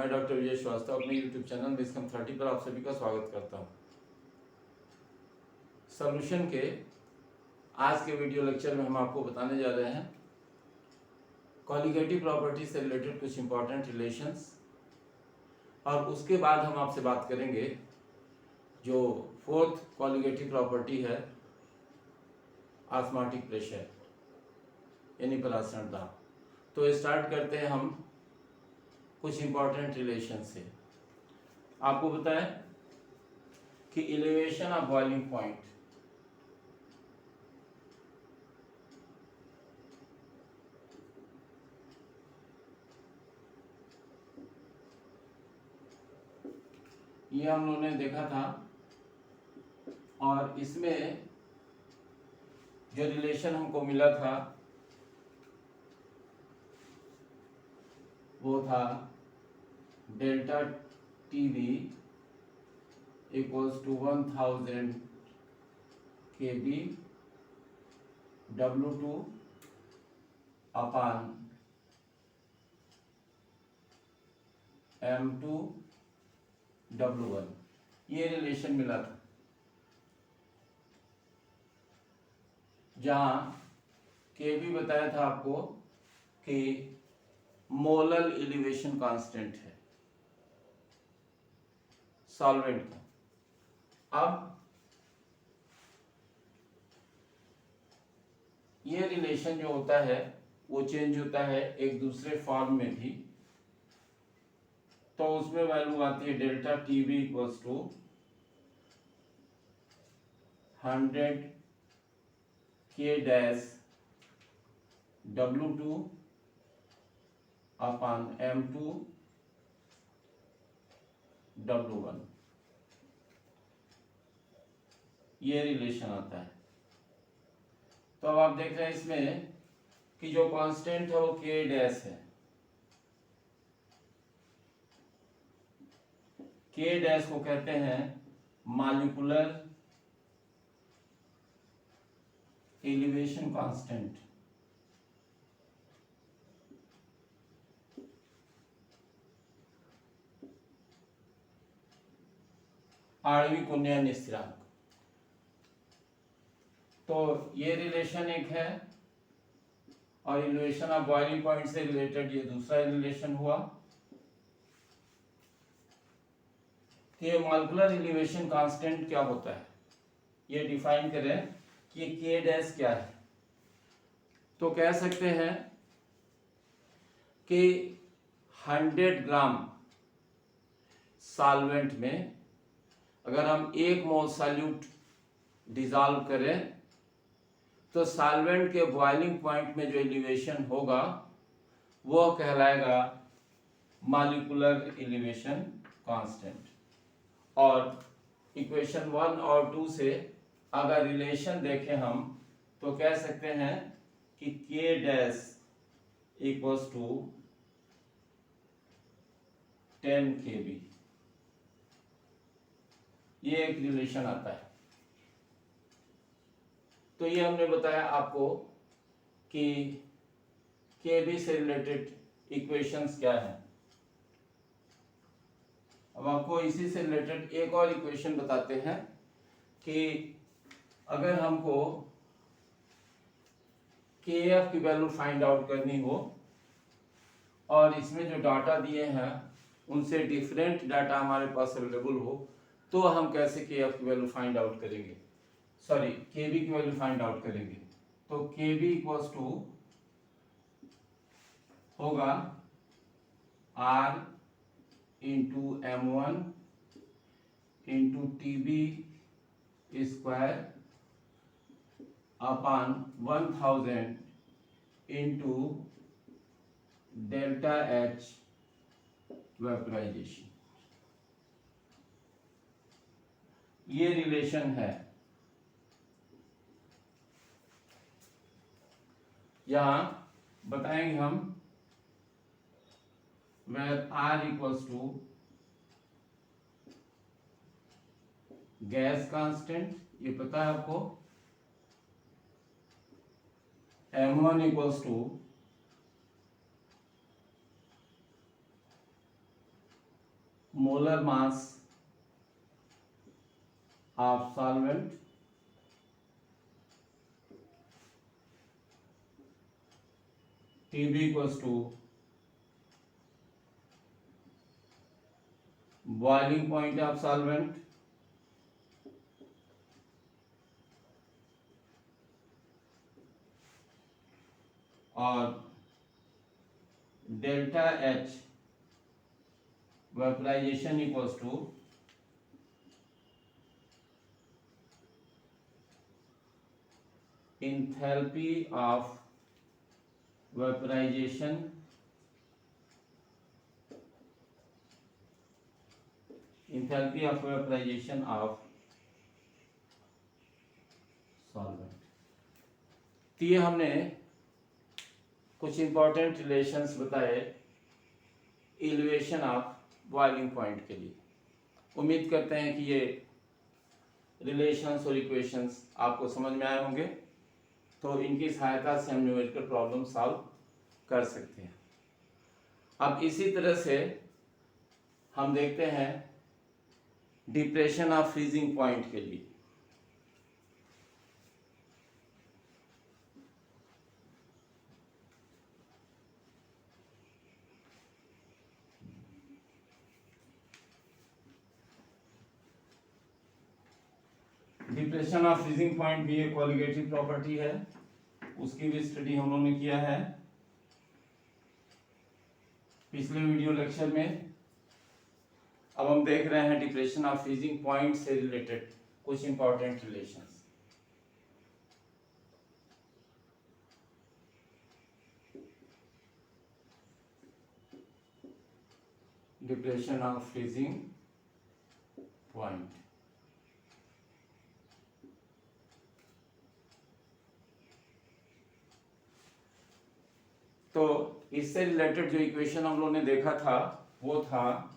मैं डॉक्टर विजय श्रीवास्तव अपने YouTube channel बेसिकम 30 पर आप सभी का स्वागत करता हूँ। सॉल्यूशन के आज के वीडियो लेक्चर में हम आपको बताने जा रहे हैं कॉलिगेटिव प्रॉपर्टी से रिलेटेड कुछ इंपॉर्टेंट रिलेशंस, और उसके बाद हम आपसे बात करेंगे जो फोर्थ कॉलिगेटिव प्रॉपर्टी है ऑस्मोटिक प्रेशर यानी परासरण दाब। तो स्टार्ट करते हैं हम कुछ इंपॉर्टेंट रिलेशन से। आपको बताएं कि एलिवेशन ऑफ बॉइलिंग पॉइंट ये हम लोगों ने देखा था, और इसमें जो रिलेशन हमको मिला था वो था delta TV equals to 1000 kb W2 upon M2 W1। ये रिलेशन मिला था, जहां kb बताया था आपको कि मोलर एलिवेशन कांस्टेंट है सॉल्वेंट का। अब ये रिलेशन जो होता है वो चेंज होता है एक दूसरे फॉर्म में भी, तो उसमें वैल्यू आती है delta TV equals to 100 k dash W2 upon M2 W1। ये रिलेशन आता है। तो अब आप देख रहे हैं इसमें कि जो कांस्टेंट है वो K डैश है। K डैश को कहते हैं मॉलिक्यूलर एलिवेशन कांस्टेंट। आणविक उन्नयन स्थिरांक। तो ये रिलेशन एक है, और एलिवेशन ऑफ बॉइलिंग पॉइंट से रिलेटेड ये दूसरा रिलेशन हुआ। तो ये मॉलिक्यूलर एलिवेशन कांस्टेंट क्या होता है ये डिफाइन करें कि ये K डैश क्या है। तो कह सकते हैं कि 100 ग्राम सॉल्वेंट में अगर हम 1 मोल सॉल्यूट डिसॉल्व करें तो सॉल्वेंट के बॉइलिंग पॉइंट में जो एलिवेशन होगा वो कहलाएगा मॉलिक्यूलर एलिवेशन कांस्टेंट। और इक्वेशन 1 और 2 से अगर रिलेशन देखें हम तो कह सकते हैं कि K dash equals to 10 kb। ये एक रिलेशन आता है। तो ये हमने बताया आपको कि kb से रिलेटेड इक्वेशंस क्या है। अब आपको इसी से रिलेटेड एक और इक्वेशन बताते हैं कि अगर हमको kf की वैल्यू फाइंड आउट करनी हो और इसमें जो डाटा दिए हैं उनसे डिफरेंट डाटा हमारे पास अवेलेबल हो, तो हम कैसे kf की वैल्यू फाइंड आउट करेंगे, सॉरी kb की वैल्यू फाइंड आउट करेंगे। तो kb इक्वल्स टू होगा r into M1 into TB square upon 1000 into delta H vaporization. ये रिलेशन है। यहां बताएंगे हम where R equals to gas constant, ये पता है आपको, M1 equals to molar mass of solvent TB equals to boiling point of solvent और delta H vaporization equals to enthalpy of vaporization of solvent। तो ये हमने कुछ इंपॉर्टेंट रिलेशंस बताए एलिवेशन ऑफ बॉइलिंग पॉइंट के लिए। उम्मीद करते हैं कि ये रिलेशंस और इक्वेशंस आपको समझ में आए होंगे, तो इनकी सहायता से हम न्यूमेरिकल प्रॉब्लम सॉल्व कर सकते हैं। अब इसी तरह से हम देखते हैं डिप्रेशन ऑफ फ्रीजिंग पॉइंट के लिए। डिप्रेशन ऑफ फ्रीजिंग पॉइंट भी एक क्वालिटेटिव प्रॉपर्टी है, उसकी भी स्टडी हम लोगों ने किया है पिछले वीडियो लेक्चर में। अब हम देख रहे हैं डिप्रेशन ऑफ फ्रीजिंग पॉइंट से रिलेटेड कुछ important relations. Depression of freezing point, तो इससे रिलेटेड जो इक्वेशन हम लोगों ने देखा था वो था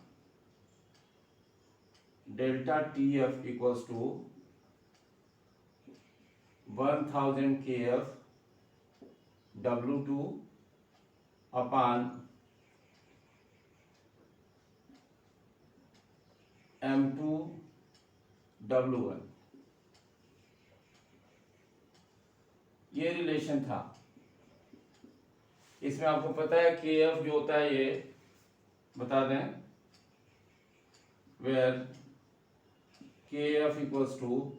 delta T F equals to 1000 kF W2 upon M2 W1। ये रिलेशन था। इसमें आपको पता है KF जो होता है, ये बता दें, where KF equals to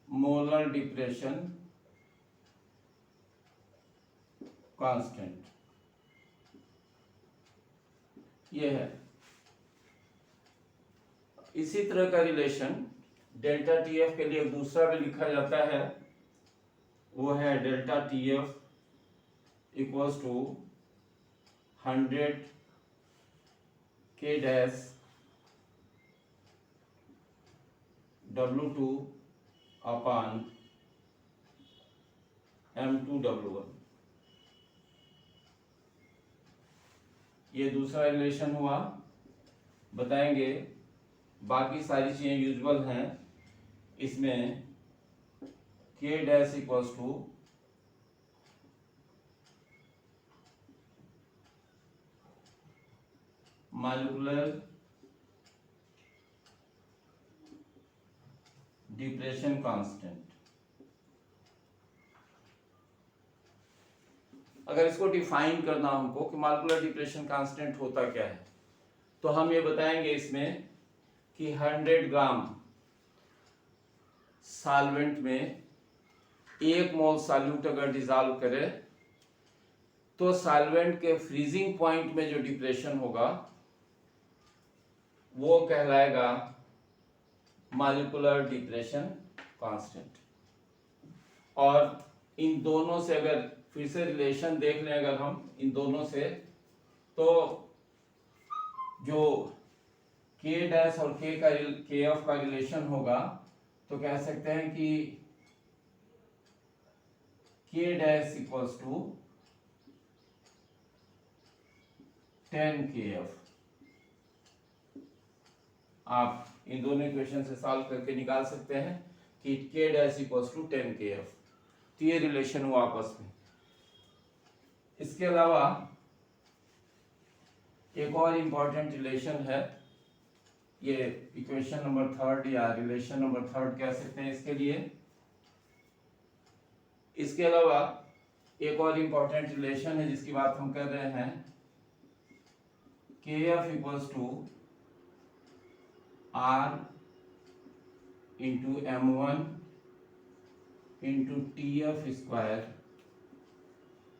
molar depression constant, ये है। इसी तरह का रिलेशन डेल्टा TF के लिए दूसरा भी लिखा जाता है, वो है delta TF equals to 100 K dash W2 upon M2 W1। ये दूसरा रिलेशन हुआ, बताएंगे। बाकी सारी चीजें यूजुअल हैं। इसमें K dash equals to molecular depression constant. अगर इसको डिफाइन करना हमको कि मॉलिक्यूलर डिप्रेशन कांस्टेंट होता क्या है, तो हम ये बताएंगे इसमें कि 100 ग्राम सॉल्वेंट में 1 मोल सॉल्यूट अगर डिसॉल्व करे तो सॉल्वेंट के फ्रीजिंग पॉइंट में जो डिप्रेशन होगा वो कहलाएगा मॉलिक्यूलर डिप्रेशन कांस्टेंट। और इन दोनों से अगर फिर से रिलेशन देख लें अगर हम इन दोनों से, तो जो K डैश और KF का रिलेशन होगा, तो कह सकते हैं कि K dash equals to 10 KF। आप इन दोनों इक्वेशन से सॉल्व करके निकाल सकते हैं कि K dash equals to 10 KF। तो ये रिलेशन हुआ आपस में। इसके अलावा एक और इम्पॉर्टेंट रिलेशन है, ये इक्वेशन नंबर 3 या रिलेशन नंबर 3 कह सकते हैं इसके लिए। इसके अलावा एक और इम्पॉर्टेंट रिलेशन है जिसकी बात हम कर रहे हैं, KF equals to R into M1 into TF square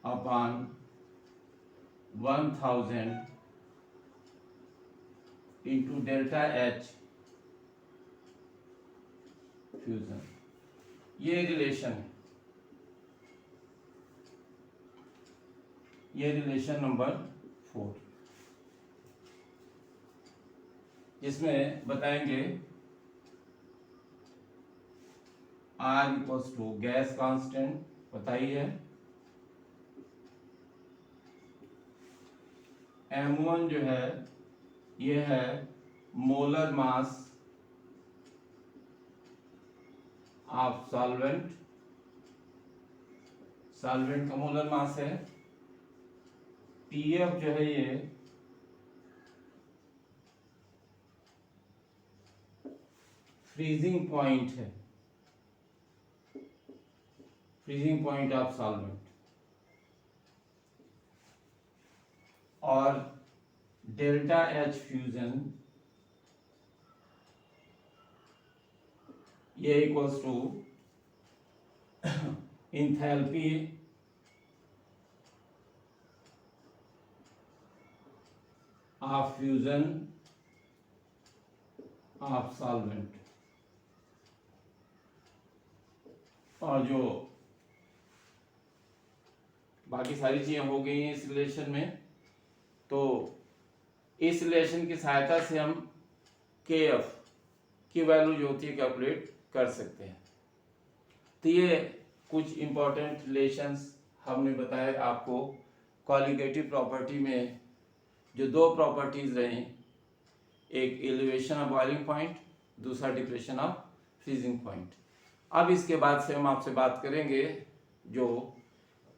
upon 1000 into delta H fusion. ये रिलेशन है, ये रिलेशन नंबर 4, जिसमें बताएंगे R equals to gas constant बताई है, M1 जो है ये है molar mass of solvent, solvent का मोलर मास है। TF जो है ये फ्रीजिंग पॉइंट है, फ्रीजिंग पॉइंट ऑफ सॉल्वेंट। और डेल्टा H फ्यूजन ये equals to enthalpy of fusion of solvent. और जो बाकी सारी चीजें हो गई हैं इस रिलेशन में, तो इस रिलेशन की सहायता से हम KF की वैल्यू जो होती है कैलकुलेट कर सकते हैं। तो ये कुछ इंपॉर्टेंट रिलेशंस हमने बताए आपको। क्वालिटेटिव प्रॉपर्टी में जो दो प्रॉपर्टीज रहे, एक एलिवेशन ऑफ बॉइलिंग पॉइंट, दूसरा डिप्रेशन ऑफ फ्रीजिंग पॉइंट। अब इसके बाद से हम आपसे बात करेंगे जो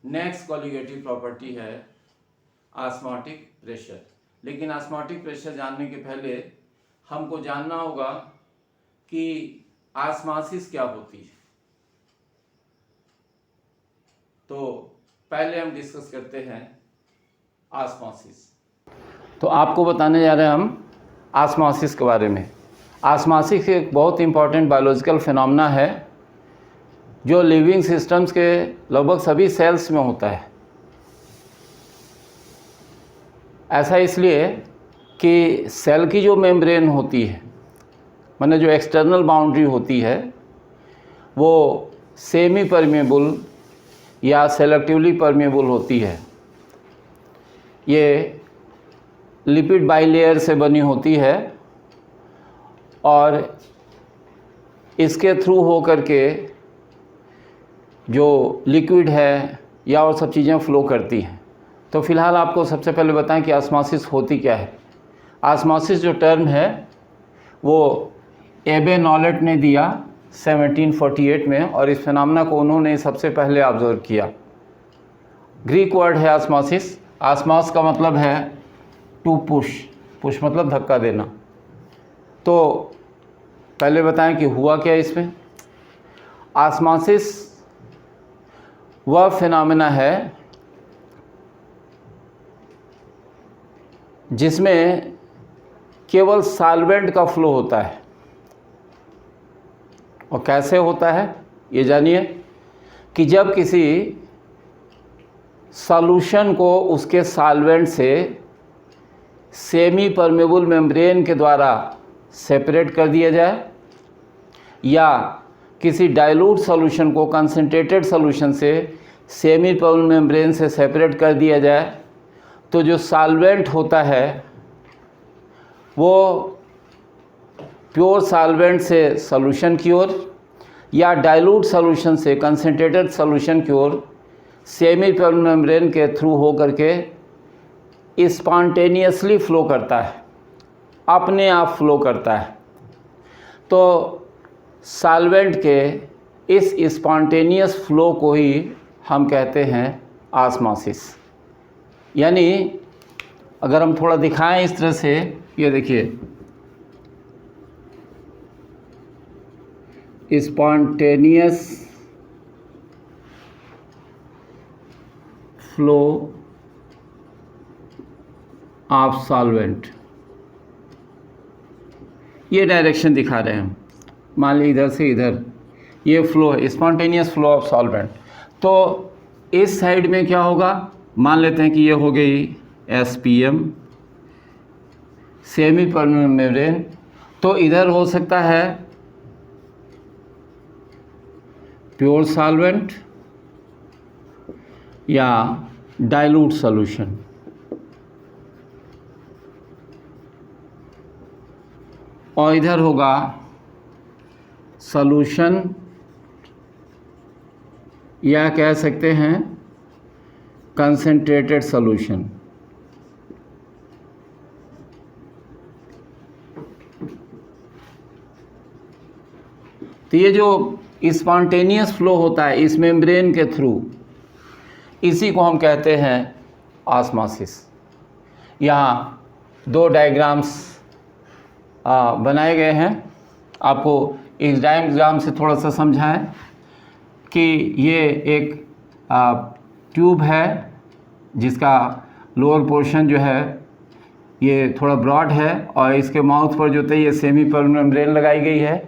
नेक्स्ट क्वालिटेटिव प्रॉपर्टी है, ऑस्मोटिक प्रेशर। लेकिन ऑस्मोटिक प्रेशर जानने के पहले हमको जानना होगा कि ऑस्मोसिस क्या होती है। तो पहले हम डिस्कस करते हैं ऑस्मोसिस। तो आपको बताने जा रहे हैं हम ऑस्मोसिस के बारे में। ऑस्मोसिस एक बहुत इंपॉर्टेंट बायोलॉजिकल फिनोमेना है जो लिविंग सिस्टम्स के लगभग सभी सेल्स में होता है। ऐसा इसलिए कि सेल की जो मेम्ब्रेन होती है, माने जो एक्सटर्नल बाउंड्री होती है, वो सेमी परमेबल या सेलेक्टिवली परमेबल होती है। ये लिपिड बाइलेयर से बनी होती है और इसके थ्रू हो करके जो लिक्विड है या और सब चीज़ें फ्लो करती हैं। तो फिलहाल आपको सबसे पहले बताएं कि ऑस्मोसिस होती क्या है। ऑस्मोसिस जो टर्म है वो एबे नॉलेट ने दिया 1748 में, और इस फिनोमेना को उन्होंने सबसे पहले ऑब्जर्व किया। ग्रीक वर्ड है ऑस्मोसिस। ऑस्मोस का मतलब है टू पुश, पुश मतलब धक्का देना। तो पहले बताएं कि हुआ क्या इसमें। ऑस्मोसिस वह फिनोमेना है जिसमें केवल सॉल्वेंट का फ्लो होता है। और कैसे होता है ये जानिए कि जब किसी सॉल्यूशन को उसके सॉल्वेंट से सेमी परमेबल मेम्ब्रेन के द्वारा सेपरेट कर दिया जाए, या किसी डाइल्यूट सॉल्यूशन को कंसंट्रेटेड सॉल्यूशन से सेमी परमेबल मेम्ब्रेन से सेपरेट कर दिया जाए, तो जो सॉल्वेंट होता है वो प्योर सॉल्वेंट से सॉल्यूशन की ओर या डाइल्यूट सॉल्यूशन से कंसंट्रेटेड सॉल्यूशन की ओर सेमी परमेबल मेम्ब्रेन के थ्रू हो करके स्पॉन्टेनियसली फ्लो करता है, अपने आप फ्लो करता है। तो सॉल्वेंट के इस स्पॉन्टेनियस फ्लो को ही हम कहते हैं ऑस्मोसिस। यानी अगर हम थोड़ा दिखाएं इस तरह से, ये देखिए स्पॉन्टेनियस फ्लो ऑफ सॉल्वेंट, ये डायरेक्शन दिखा रहे हैं हम। मान लीजिए इधर से इधर ये फ्लो है, स्पॉन्टेनियस फ्लो ऑफ सॉल्वेंट। तो इस साइड में क्या होगा, मान लेते हैं कि ये हो गई SPM, सेमी परमेबल मेम्ब्रेन। तो इधर हो सकता है प्योर सॉल्वेंट या डाइल्यूट सॉल्यूशन। और इधर होगा सॉल्यूशन या कह सकते हैं कंसंट्रेटेड सॉल्यूशन। तो ये जो स्पॉन्टेनियस फ्लो होता है इस मेम्ब्रेन के थ्रू, इसी को हम कहते हैं ऑस्मोसिस। यहाँ दो डायग्राम्स बनाए गए हैं, आपको इस डायग्राम से थोड़ा सा समझाएं कि ये एक ट्यूब है जिसका लोअर पोर्शन जो है ये थोड़ा ब्रॉड है और इसके माउथ पर जो होता है ये सेमी परमेबल मेम्ब्रेन लगाई गई है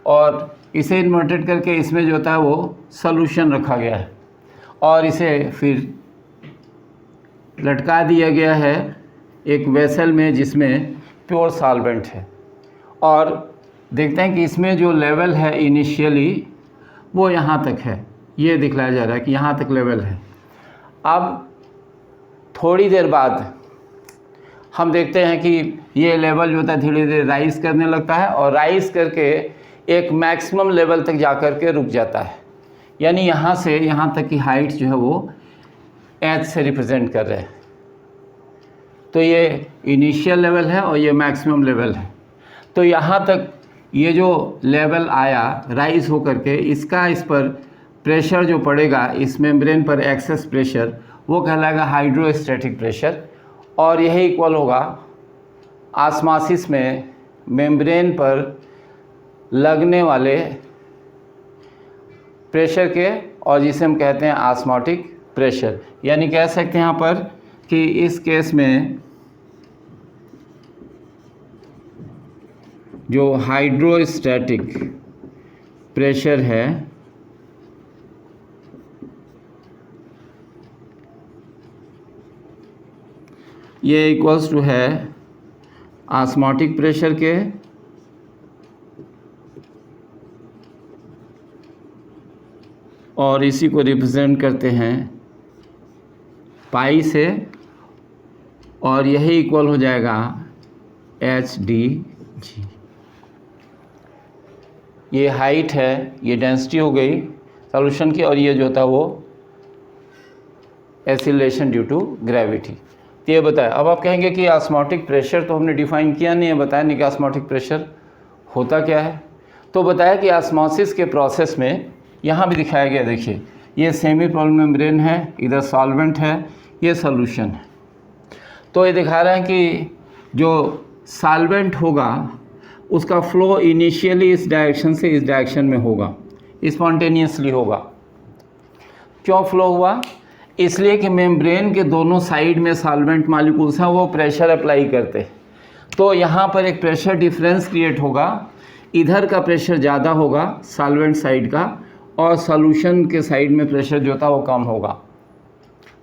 और इसे इन्वर्टेड करके इसमें जो होता है वो सॉल्यूशन रखा गया है और इसे फिर लटका दिया गया है एक वेसल में जिसमें प्योर सॉल्वेंट है। और देखते हैं कि इसमें जो लेवल है इनिशियली वो यहाँ तक है, ये दिखलाया जा रहा है कि यहाँ तक लेवल है। अब थोड़ी देर बाद हम देखते हैं कि ये लेवल जो होता है धीरे धीरे राइज करने लगता है और राइज करके एक मैक्सिमम लेवल तक जा कर के रुक जाता है। यानी यहाँ से यहाँ तक की हाइट जो है वो H से रिप्रेजेंट कर रहे हैं। तो ये इनिशियल लेवल है और ये मैक्सिमम लेवल है। तो यहाँ तक ये जो लेवल आया राइज हो करके, इसका इस पर प्रेशर जो पड़ेगा इस मेम्ब्रेन पर एक्सेस प्रेशर वो कहलाएगा हाइड्रोस्टैटिक प्रेशर और यही इक्वल होगा ऑस्मोसिस में मेम्ब्रेन पर लगने वाले प्रेशर के और जिसे हम कहते हैं ऑस्मोटिक प्रेशर। यानी कह सकते हैं यहाँ पर कि इस केस में जो हाइड्रोस्टैटिक प्रेशर है ये इक्वल्स टू है ऑस्मोटिक प्रेशर के और इसी को रिप्रेजेंट करते हैं पाई से और यही इक्वल हो जाएगा HdG। ये हाइट है, ये डेंसिटी हो गई सॉल्यूशन की और ये जो था वो एक्सीलरेशन ड्यू टू ग्रेविटी। तो ये बताया। अब आप कहेंगे कि ऑस्मोटिक प्रेशर तो हमने डिफाइन किया नहीं है, बताया नहीं कि ऑस्मोटिक प्रेशर होता क्या है। तो बताया कि ऑस्मोसिस के प्रोसेस में यहाँ भी दिखाया गया, देखिए ये सेमी परमेबल मेम्ब्रेन है, इधर सॉल्वेंट है, ये सॉल्यूशन है। तो ये दिखा रहा है कि जो सॉल्वेंट होगा उसका फ्लो इनिशियली इस डायरेक्शन से इस डायरेक्शन में होगा, स्पॉन्टेनियसली होगा। क्यों फ्लो हुआ? इसलिए कि मेम्ब्रेन के दोनों साइड में सॉल्वेंट मॉलिक्यूल्स हैं, वो प्रेशर अप्लाई करते। तो यहाँ पर एक प्रेशर डिफरेंस क्रिएट होगा, इधर का प्रेशर ज़्यादा होगा सॉल्वेंट साइड का और सॉल्यूशन के साइड में प्रेशर जो था वो कम होगा।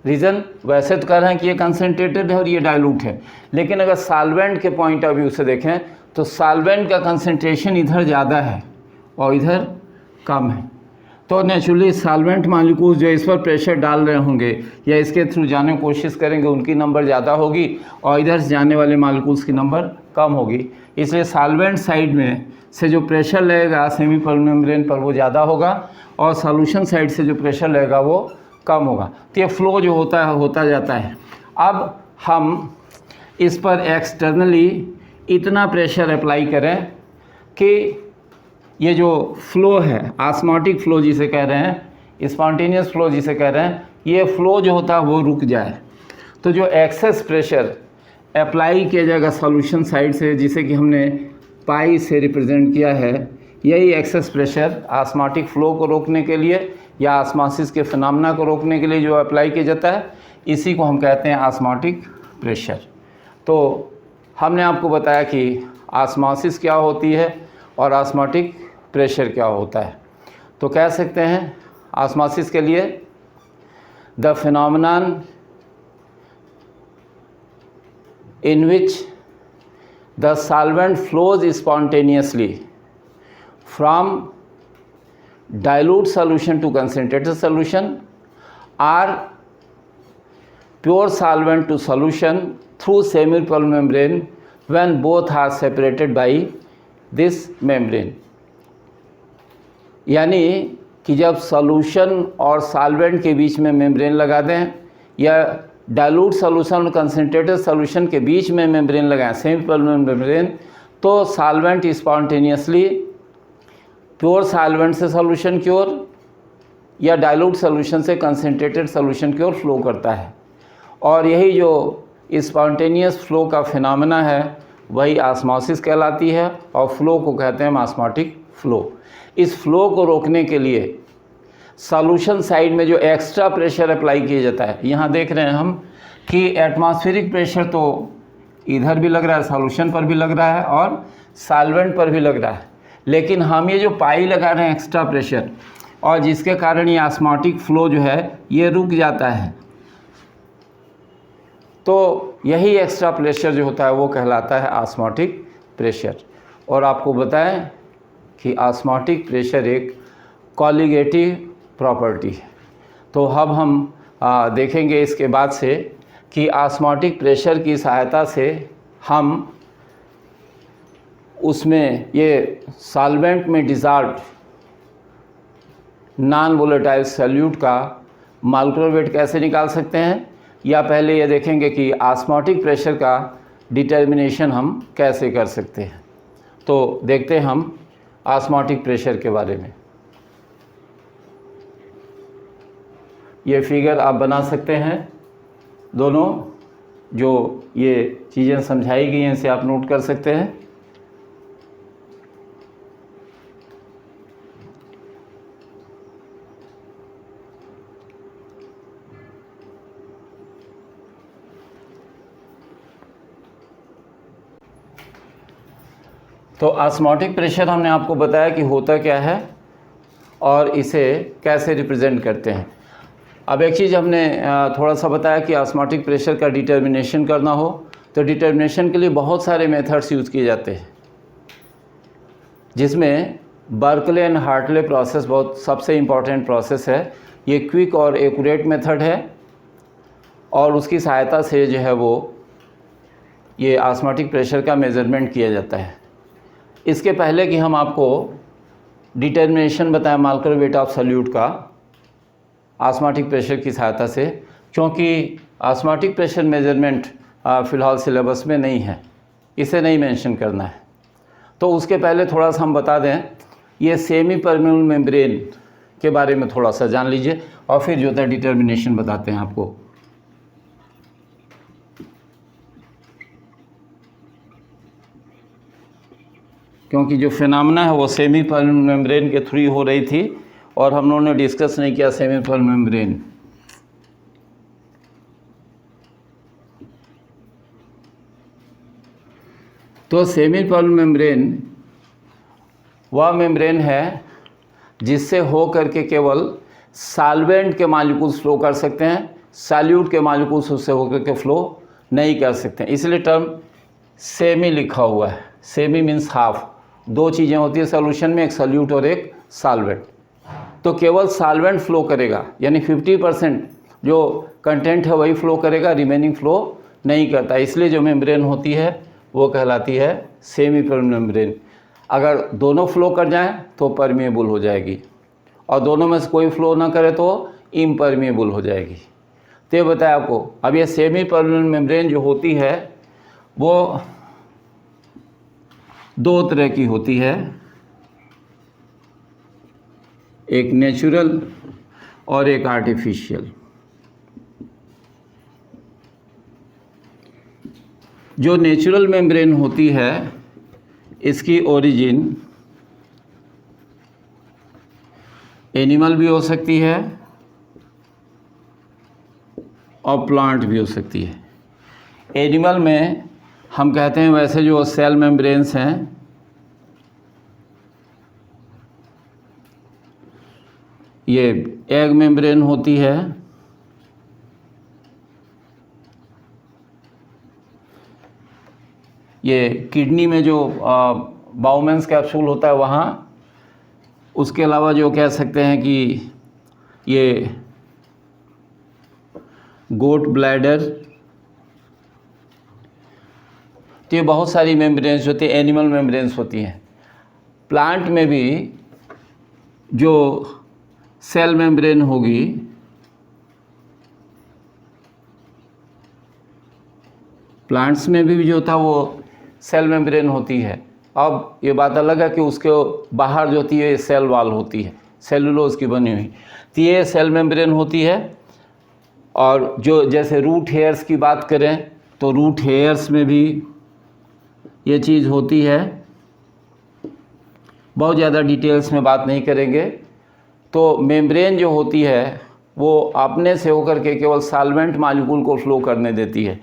रीज़न वैसे तो कह रहे हैं कि ये कंसनट्रेटेड है और ये डाइल्यूट है, लेकिन अगर सॉल्वेंट के पॉइंट ऑफ व्यू से देखें तो सॉल्वेंट का कंसंट्रेशन इधर ज़्यादा है और इधर कम है। तो नेचुरली सॉल्वेंट मॉलिक्यूल्स जो इस पर प्रेशर डाल रहे होंगे या इसके थ्रू जाने की कोशिश करेंगे उनकी नंबर ज़्यादा होगी और इधर से जाने वाले मॉलिक्यूल्स की नंबर कम होगी। इसलिए सॉल्वेंट साइड में से जो प्रेशर लगेगा सेमी परमेबल मेम्ब्रेन पर वो ज़्यादा होगा और सॉल्यूशन साइड से जो प्रेशर लगेगा वो कम होगा। तो ये फ्लो जो होता जाता है। अब हम इस पर एक्सटर्नली इतना प्रेशर अप्लाई करें कि ये जो फ्लो है ऑस्मोटिक फ्लो जिसे कह रहे हैं, स्पॉन्टेनियस फ्लो जिसे कह रहे हैं, ये फ्लो जो होता है वो रुक जाए। तो जो एक्सेस प्रेशर अप्लाई किया जाएगा सॉल्यूशन साइड से, जिसे कि हमने पाई से रिप्रेजेंट किया है। यही एक्सेस प्रेशर ऑस्मोटिक फ्लो को रोकने के लिए या ऑस्मोसिस के फिनोमेना को रोकने के लिए जो अप्लाई किया जाता है, इसी को हम कहते हैं ऑस्मोटिक प्रेशर। तो हमने आपको बताया कि ऑस्मोसिस क्या होती है और ऑस्मोटिक प्रेशर क्या होता है। तो कह सकते हैं ऑस्मोसिस के लिए the phenomenon in which the solvent flows spontaneously from dilute solution to concentrated solution or pure solvent to solution through semipermeable membrane when both are separated by this membrane। यानी कि जब सॉल्यूशन और solvent के बीच में membrane लगा दें या dilute solution और कंसनट्रेटेड सॉल्यूशन के बीच में मेम्ब्रेन लगाएं, सेमीपर्मेबल मेम्ब्रेन, तो सॉल्वेंट स्पॉन्टेनियसली प्योर सॉल्वेंट से सॉल्यूशन की ओर या डाइल्यूट सॉल्यूशन से कंसनट्रेटेड सॉल्यूशन की ओर फ्लो करता है। और यही जो स्पॉन्टेनियस फ्लो का फिनोमेना है वही ऑस्मोसिस कहलाती है और फ्लो को कहते हैं ऑस्मोटिक फ्लो। इस फ्लो को रोकने के लिए सॉल्यूशन साइड में जो एक्स्ट्रा प्रेशर अप्लाई किया जाता है, यहाँ देख रहे हैं हम कि एटमॉस्फेरिक प्रेशर तो इधर भी लग रहा है, सॉल्यूशन पर भी लग रहा है और सॉल्वेंट पर भी लग रहा है, लेकिन हम ये जो पाई लगा रहे हैं एक्स्ट्रा प्रेशर, और जिसके कारण ये ऑस्मोटिक फ्लो जो है ये रुक जाता है। तो यही एक्स्ट्रा प्रेशर जो होता है वो कहलाता है ऑस्मोटिक प्रेशर। और आपको बताएं कि ऑस्मोटिक प्रेशर एक कॉलिगेटिव प्रॉपर्टी है। तो अब हम देखेंगे इसके बाद से कि ऑस्मोटिक प्रेशर की सहायता से हम उसमें ये सॉल्वेंट में डिसॉल्व्ड नॉन वोलेटाइल सॉल्यूट का मॉलिक्यूलर वेट कैसे निकाल सकते हैं, या पहले ये देखेंगे कि ऑस्मोटिक प्रेशर का डिटर्मिनेशन हम कैसे कर सकते हैं। तो देखते हैं हम ऑस्मोटिक प्रेशर के बारे में। ये फिगर आप बना सकते हैं, दोनों जो ये चीज़ें समझाई गई हैं इसे आप नोट कर सकते हैं। तो ऑस्मोटिक प्रेशर हमने आपको बताया कि होता क्या है और इसे कैसे रिप्रेजेंट करते हैं। अब एक चीज़ हमने थोड़ा सा बताया कि ऑस्मोटिक प्रेशर का डिटर्मिनेशन करना हो तो डिटर्मिनेशन के लिए बहुत सारे मेथड्स यूज़ किए जाते हैं, जिसमें बर्कले एंड हार्टले प्रोसेस बहुत सबसे इम्पॉर्टेंट प्रोसेस है। ये क्विक और एक्यूरेट मेथड है और उसकी सहायता से जो है वो ये ऑस्मोटिक प्रेशर का मेज़रमेंट किया जाता है। इसके पहले कि हम आपको डिटर्मिनेशन बताएं मॉलिक्यूलर वेट ऑफ सॉल्यूट का ऑस्मोटिक प्रेशर की सहायता से, क्योंकि ऑस्मोटिक प्रेशर मेजरमेंट फ़िलहाल सिलेबस में नहीं है, इसे नहीं मेंशन करना है। तो उसके पहले थोड़ा सा हम बता दें, ये सेमी परमेबल मेम्ब्रेन के बारे में थोड़ा सा जान लीजिए और फिर जो है डिटर्मिनेशन बताते हैं आपको। क्योंकि जो फिनोमेना है वो सेमी परमेबल मेम्ब्रेन के थ्रू हो रही थी और हम लोगों ने डिस्कस नहीं किया सेमी परमेबल मेम्ब्रेन। तो सेमी परमेबल मेम्ब्रेन वह मेम्ब्रेन है जिससे हो करके केवल सॉल्वेंट के मॉलिक्यूल्स फ्लो कर सकते हैं, सॉल्यूट के मॉलिक्यूल्स उससे होकर के फ्लो नहीं कर सकते हैं, इसलिए टर्म सेमी लिखा हुआ है। सेमी मीन्स हाफ, दो चीज़ें होती है सॉल्यूशन में, एक सॉल्यूट और एक सॉल्वेंट। तो केवल सॉल्वेंट फ्लो करेगा, यानी 50% जो कंटेंट है वही फ्लो करेगा, रिमेनिंग फ्लो नहीं करता, इसलिए जो मेम्ब्रेन होती है वो कहलाती है सेमी परमेबल मेम्ब्रेन। अगर दोनों फ्लो कर जाएं तो परमिएबल हो जाएगी और दोनों में से कोई फ्लो ना करे तो इम्परमिएबल हो जाएगी। तो ये बताया आपको। अब ये सेमी परमेबल मेम्ब्रेन जो होती है वो दो तरह की होती है, एक नेचुरल और एक आर्टिफिशियल। जो नेचुरल मेम्ब्रेन होती है इसकी ओरिजिन एनिमल भी हो सकती है और प्लांट भी हो सकती है। एनिमल में हम कहते हैं वैसे जो सेल मेम्ब्रेन्स हैं ये एग मेम्ब्रेन होती है, ये किडनी में जो बाउमेंस कैप्सूल होता है वहाँ, उसके अलावा जो कह सकते हैं कि ये गोट ब्लैडर, तो ये बहुत सारी मेम्ब्रेन्स होती है, एनिमल मेम्ब्रेन्स होती हैं। प्लांट में भी जो सेल मेम्ब्रेन होगी प्लांट्स में भी जो था वो सेल मेम्ब्रेन होती है। अब ये बात अलग है कि उसके बाहर जो होती है सेल वाल होती है, सेलुलोज की बनी हुई, तो ये सेल मेम्ब्रेन होती है। और जो जैसे रूट हेयर्स की बात करें तो रूट हेयर्स में भी ये चीज़ होती है, बहुत ज़्यादा डिटेल्स में बात नहीं करेंगे। तो मेम्ब्रेन जो होती है वो अपने से होकर के केवल सॉल्वेंट मॉलिक्यूल को फ्लो करने देती है।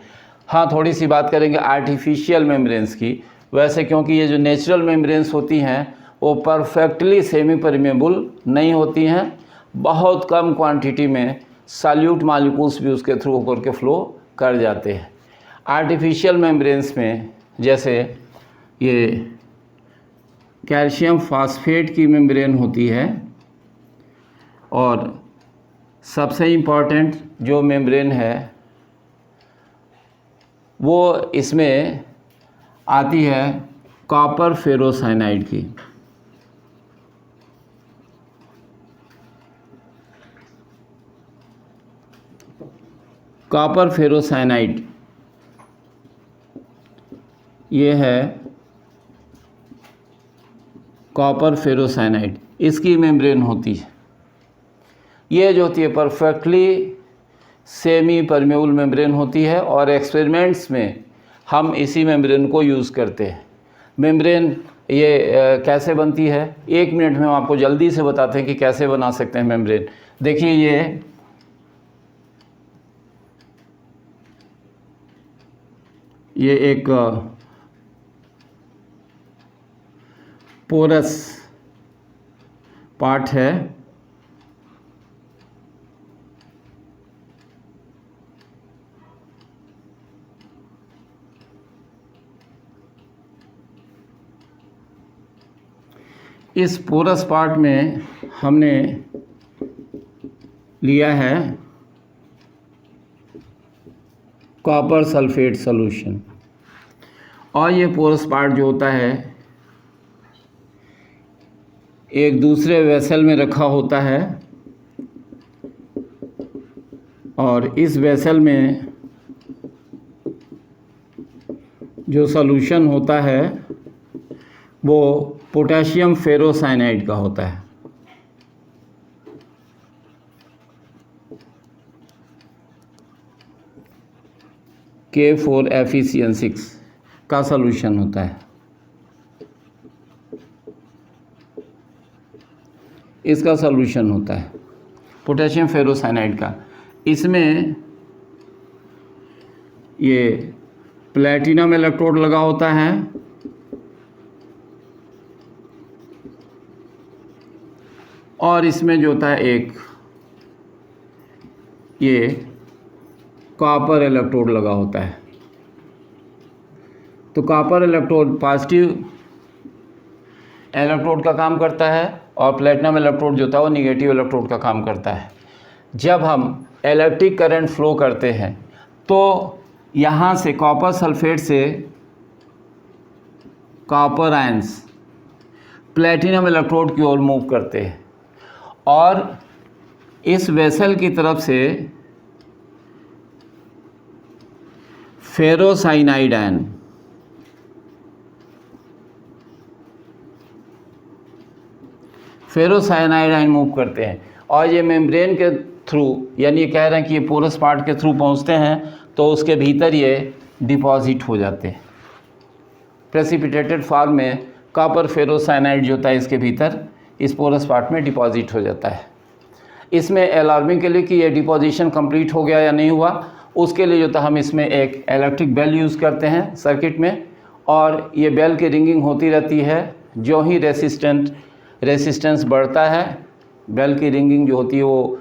हाँ, थोड़ी सी बात करेंगे आर्टिफिशियल मेम्ब्रेन्स की। वैसे क्योंकि ये जो नेचुरल मेम्ब्रेन्स होती हैं वो परफेक्टली सेमी परमेबल नहीं होती हैं, बहुत कम क्वांटिटी में सॉल्यूट मॉलिक्यूल्स भी उसके थ्रू होकर के फ्लो कर जाते हैं। आर्टिफिशियल मेम्ब्रेन्स में जैसे ये कैल्शियम फास्फेट की मेम्ब्रेन होती है, और सबसे इम्पॉर्टेंट जो मेम्ब्रेन है वो इसमें आती है कॉपर फेरोसाइनाइड की। कॉपर फेरोसाइनाइड ये है कॉपर फेरोसाइनाइड, इसकी मेम्ब्रेन होती है। ये जो होती है परफेक्टली सेमी परमेबल मेम्ब्रेन होती है, और एक्सपेरिमेंट्स में हम इसी मेम्ब्रेन को यूज़ करते हैं। मेम्ब्रेन ये कैसे बनती है, 1 मिनट में हम आपको जल्दी से बताते हैं कि कैसे बना सकते हैं मेम्ब्रेन। देखिए ये एक पोरस पार्ट है, इस पोरस पार्ट में हमने लिया है कॉपर सल्फेट सॉल्यूशन, और ये पोरस पार्ट जो होता है एक दूसरे वेसल में रखा होता है, और इस वेसल में जो सॉल्यूशन होता है वो पोटेशियम फेरोसाइनाइड का होता है। K4FeCN6 का सॉल्यूशन होता है, इसका सॉल्यूशन होता है पोटेशियम फेरोसाइनाइड का। इसमें ये प्लैटिनम इलेक्ट्रोड लगा होता है, और इसमें जो होता है एक ये कॉपर इलेक्ट्रोड लगा होता है। तो कॉपर इलेक्ट्रोड पॉजिटिव इलेक्ट्रोड का काम करता है, और प्लैटिनम इलेक्ट्रोड जो होता है वो निगेटिव इलेक्ट्रोड का काम करता है। जब हम इलेक्ट्रिक करंट फ्लो करते हैं तो यहाँ से कॉपर सल्फेट से कॉपर आयंस प्लैटिनम इलेक्ट्रोड की ओर मूव करते हैं, और इस वेसल की तरफ से फेरोसाइनाइड आयन मूव करते हैं, और ये मेम्ब्रेन के थ्रू, यानी ये कह रहे हैं कि ये पोरस पार्ट के थ्रू पहुंचते हैं, तो उसके भीतर ये डिपॉजिट हो जाते हैं। प्रेसिपिटेटेड फॉर्म में कॉपर फेरोसाइनाइड जो होता है इसके भीतर इस पोरस पार्ट में डिपॉजिट हो जाता है। इसमें अलार्मिंग के लिए कि ये डिपॉजिशन कंप्लीट हो गया या नहीं हुआ, उसके लिए जो था हम इसमें एक इलेक्ट्रिक बेल यूज़ करते हैं सर्किट में, और ये बेल की रिंगिंग होती रहती है। जो ही रेसिस्टेंस बढ़ता है बेल की रिंगिंग जो होती है वो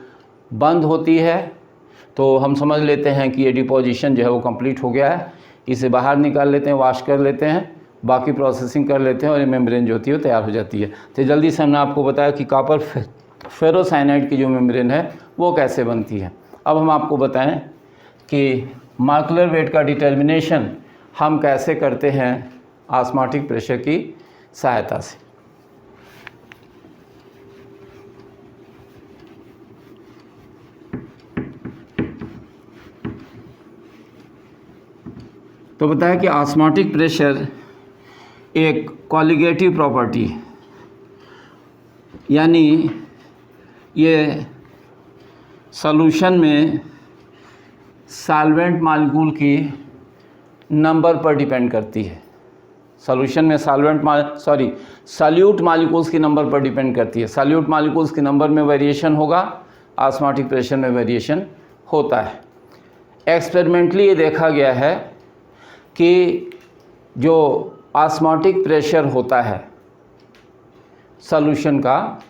बंद होती है, तो हम समझ लेते हैं कि ये डिपोजिशन जो है वो कंप्लीट हो गया है। इसे बाहर निकाल लेते हैं, वॉश कर लेते हैं, बाकी प्रोसेसिंग कर लेते हैं और ये मेम्ब्रेन जो होती है वो तैयार हो जाती है। तो जल्दी से हमने आपको बताया कि कॉपर फेरोसाइनाइड की जो मेम्ब्रेन है वो कैसे बनती है। अब हम आपको बताएं कि मॉलिक्यूलर वेट का डिटर्मिनेशन हम कैसे करते हैं ऑस्मोटिक प्रेशर की सहायता से। तो बताया कि ऑस्मोटिक प्रेशर एक कॉलिगेटिव प्रॉपर्टी है, यानी ये सॉल्यूशन में सॉल्वेंट मॉलिक्यूल की नंबर पर डिपेंड करती है। सॉल्यूशन में सॉल्यूट मॉलिक्यूल्स की नंबर पर डिपेंड करती है। सॉल्यूट मॉलिक्यूल्स के नंबर में वेरिएशन होगा, ऑस्मोटिक प्रेशर में वेरिएशन होता है। एक्सपेरिमेंटली ये देखा गया है कि जो ऑस्मोटिक प्रेशर होता है सॉल्यूशन का,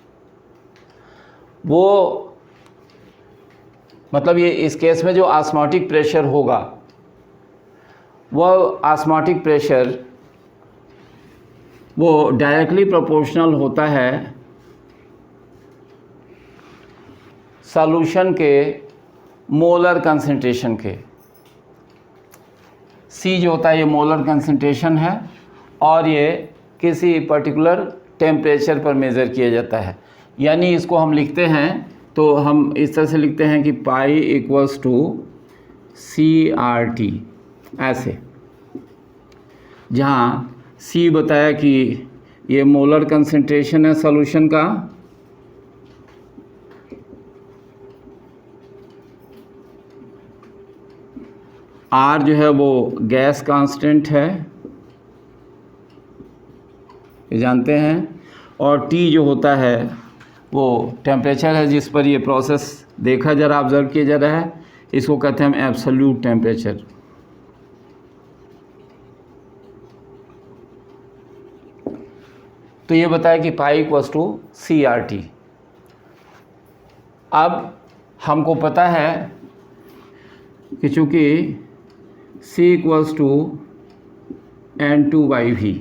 वो मतलब ये इस केस में जो ऑस्मोटिक प्रेशर होगा वह ऑस्मोटिक प्रेशर वो डायरेक्टली प्रोपोर्शनल होता है सॉल्यूशन के मोलर कंसंट्रेशन के। C जो होता है ये मोलर कंसंट्रेशन है और ये किसी पर्टिकुलर टेम्परेचर पर मेज़र किया जाता है। यानी इसको हम लिखते हैं तो हम इस तरह से लिखते हैं कि पाई इक्वल्स टू CRT, ऐसे, जहाँ C बताया कि ये मोलर कंसंट्रेशन है सॉल्यूशन का, R जो है वो गैस कांस्टेंट है, ये जानते हैं, और T जो होता है वो टेम्परेचर है जिस पर ये प्रोसेस देखा जा रहा, ऑब्जर्व किया जा रहा है। इसको कहते हैं हम एब्सोल्यूट टेम्परेचर। तो ये बताया कि पाई इक्वल्स टू CRT। अब हमको पता है कि चूँकि C इक्वल्स टू N2/V,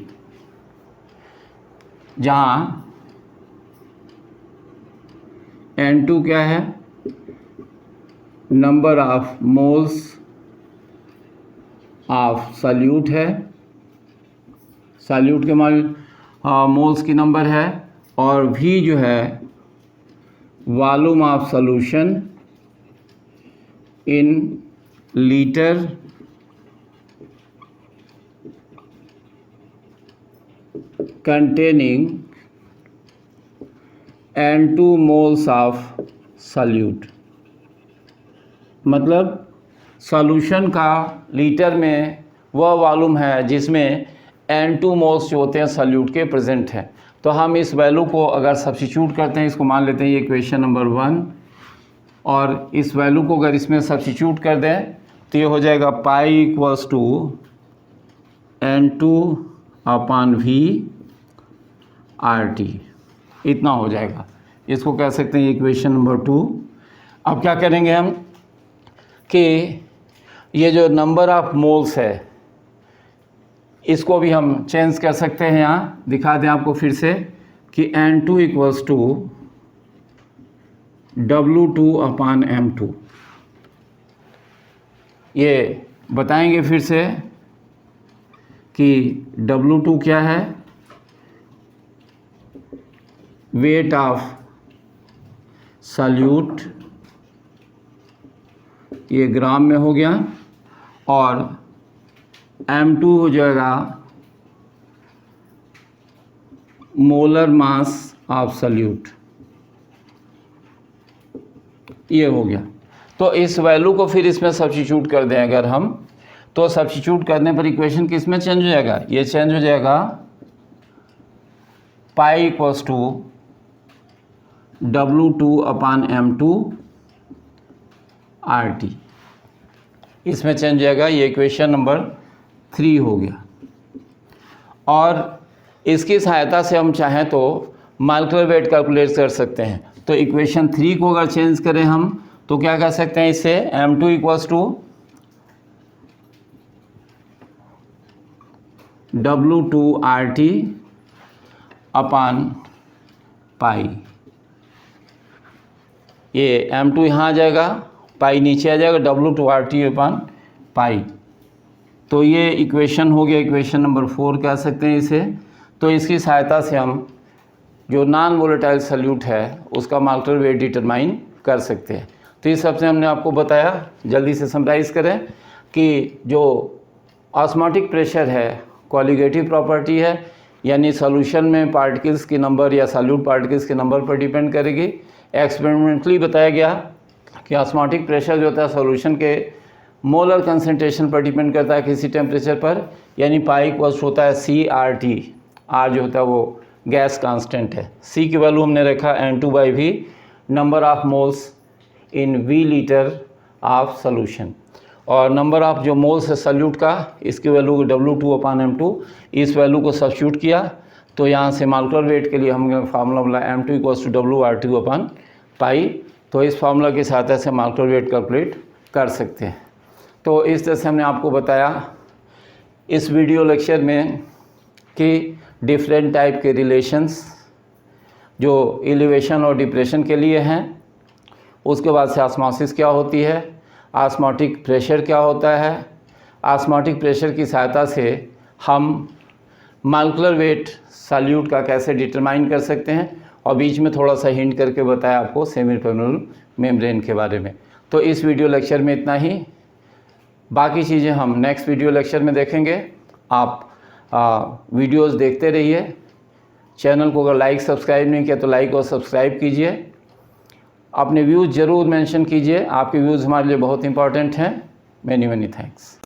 जहाँ N2 क्या है, number of moles of solute है, सॉल्यूट के मोल्स की नंबर है, और V जो है volume of solution in litre containing N2 moles of solute। मतलब सॉल्यूशन का लीटर में वह वॉल्यूम है जिसमें N2 मोल्स जो होते हैं सॉल्यूट के प्रेजेंट हैं। तो हम इस वैल्यू को अगर सब्स्टिट्यूट करते हैं, इसको मान लेते हैं ये इक्वेशन नंबर 1, और इस वैल्यू को अगर इसमें सब्स्टिट्यूट कर दें तो ये हो जाएगा पाई इक्वल्स टू N2/V/RT, इतना हो जाएगा। इसको कह सकते हैं इक्वेशन नंबर 2। अब क्या करेंगे हम कि ये जो नंबर ऑफ मोल्स है इसको भी हम चेंज कर सकते हैं। यहाँ दिखा दें आपको फिर से कि N2 इक्वल्स टू W2/M2। ये बताएंगे फिर से कि W2 क्या है, वेट ऑफ सॉल्यूट, ये ग्राम में हो गया, और M2 हो जाएगा मोलर मास ऑफ सॉल्यूट, ये हो गया। तो इस वैल्यू को फिर इसमें सब्स्टिट्यूट कर दें अगर हम, तो सब्स्टिट्यूट करने पर इक्वेशन किस में चेंज हो जाएगा, ये चेंज हो जाएगा pi equals to W2/m2 RT, इसमें चेंज हो जाएगा। ये इक्वेशन नंबर 3 हो गया। और इसकी सहायता से हम चाहें तो मॉलिक्यूलर वेट कैलकुलेट कर सकते हैं। तो इक्वेशन 3 को अगर चेंज करें हम तो क्या कर सकते हैं, इससे m2 इक्वल्स टू W2RT अपान पाई, ये m2 यहाँ आ जाएगा, पाई नीचे आ जाएगा, W2RT अपान पाई। तो ये इक्वेशन हो गया, इक्वेशन नंबर 4 कह सकते हैं इसे। तो इसकी सहायता से हम जो नॉन वोलेटाइल सॉल्यूट है उसका मॉलिक्यूलर वेट डिटरमाइन कर सकते हैं। तो इस सबसे हमने आपको बताया, जल्दी से समराइज़ करें कि जो ऑस्मोटिक प्रेशर है कॉलिगेटिव प्रॉपर्टी है, यानी सॉल्यूशन में पार्टिकल्स की नंबर या सॉल्यूट पार्टिकल्स के नंबर पर डिपेंड करेगी। एक्सपेरिमेंटली बताया गया कि ऑस्मोटिक प्रेशर जो होता है सॉल्यूशन के मोलर कंसंट्रेशन पर डिपेंड करता है किसी टेम्परेचर पर, यानी पाई इक्वल्स होता है CRT। R जो होता है वो गैस कांस्टेंट है। C की वैल्यू हमने रखा N2/V, number of moles in V litre of solution, और नंबर ऑफ जो मोल्स है सॉल्यूट का, इसकी वैल्यू W2/m2, इस वैल्यू को सब्स्टिट्यूट किया तो यहाँ से मॉलिक्यूलर वेट के लिए हम फार्मूला बोला m2 इक्वल्स टू WRT/पाई। तो इस फार्मूला की सहायता से मॉलिक्यूलर वेट कैलकुलेट कर सकते हैं। तो इस तरह से हमने आपको बताया इस वीडियो लेक्चर में कि डिफरेंट टाइप के रिलेशंस जो एलिवेशन और डिप्रेशन के लिए हैं, उसके बाद से ऑस्मोसिस क्या होती है, ऑस्मोटिक प्रेशर क्या होता है, ऑस्मोटिक प्रेशर की सहायता से हम मॉलिक्यूलर वेट सॉल्यूट का कैसे डिटरमाइन कर सकते हैं, और बीच में थोड़ा सा हिंट करके बताया आपको सेमीपरमेबल मेम्ब्रेन के बारे में। तो इस वीडियो लेक्चर में इतना ही, बाकी चीज़ें हम नेक्स्ट वीडियो लेक्चर में देखेंगे। आप वीडियोस देखते रहिए। चैनल को अगर लाइक सब्सक्राइब नहीं किया तो लाइक और सब्सक्राइब कीजिए। अपने व्यूज़ ज़रूर मेंशन कीजिए, आपके व्यूज़ हमारे लिए बहुत इंपॉर्टेंट हैं। Many thanks.